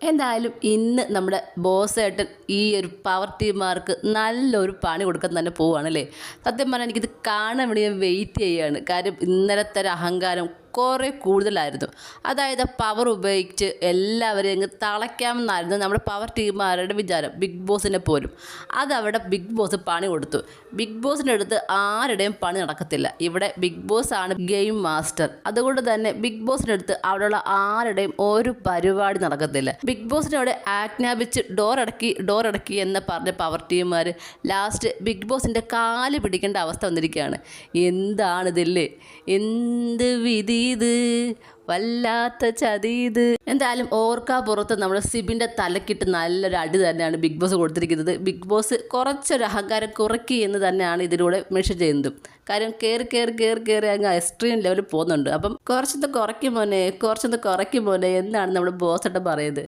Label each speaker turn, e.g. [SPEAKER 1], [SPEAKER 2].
[SPEAKER 1] എന്തായാലും ഇന്ന് നമ്മുടെ ബോസേട്ടൻ ഈ ഒരു പവർ ടീമാർക്ക് നല്ലൊരു പണി കൊടുക്കാൻ തന്നെ പോവുകയാണല്ലേ. സത്യം പറഞ്ഞാൽ എനിക്കിത് കാണാൻ വേണ്ടി ഞാൻ വെയിറ്റ് ചെയ്യുകയാണ്. കാര്യം ഇന്നലത്തെ ഒരു അഹങ്കാരം കുറേ കൂടുതലായിരുന്നു. അതായത് പവർ ഉപയോഗിച്ച് എല്ലാവരെയും അങ്ങ് തളയ്ക്കാമെന്നായിരുന്നു നമ്മുടെ പവർ ടീമുകാരുടെ വിചാരം, ബിഗ് ബോസിനെ പോലും. അതവിടെ ബിഗ് ബോസ് പണി കൊടുത്തു. ബിഗ് ബോസിൻ്റെ അടുത്ത് ആരുടെയും പണി നടക്കത്തില്ല. ഇവിടെ ബിഗ് ബോസ് ആണ് ഗെയിം മാസ്റ്റർ. അതുകൊണ്ട് തന്നെ ബിഗ് ബോസിൻ്റെ അടുത്ത് അവിടെയുള്ള ആരുടെയും ഒരു പരിപാടി നടക്കത്തില്ല. ബിഗ് ബോസിനോട് ആജ്ഞാപിച്ച് ഡോർ അടക്കി എന്ന് പറഞ്ഞ പവർ ടീമുകാർ ലാസ്റ്റ് ബിഗ് ബോസിൻ്റെ കാല് പിടിക്കേണ്ട അവസ്ഥ വന്നിരിക്കുകയാണ്. എന്താണിതില്ലേ, എന്ത് വിധി ഇത്, വല്ലാത്ത ചതീത്. എന്തായാലും ഓർക്കാപ്പുറത്ത് നമ്മുടെ സിബിൻ്റെ തലക്കിട്ട് നല്ലൊരു അടി തന്നെയാണ് ബിഗ് ബോസ് കൊടുത്തിരിക്കുന്നത്. ബിഗ് ബോസ് കുറച്ചൊരു അഹങ്കാരം കുറയ്ക്കുക എന്ന് തന്നെയാണ് ഇതിലൂടെ മെഷർ ചെയ്യുന്നത്. കാര്യം കയറി അങ്ങ് എക്സ്ട്രീം ലെവലിൽ പോകുന്നുണ്ട്. അപ്പം കുറച്ചൊന്ന് കുറയ്ക്കും മോനെ എന്നാണ് നമ്മുടെ ബോസേട്ടൻ പറയുന്നത്.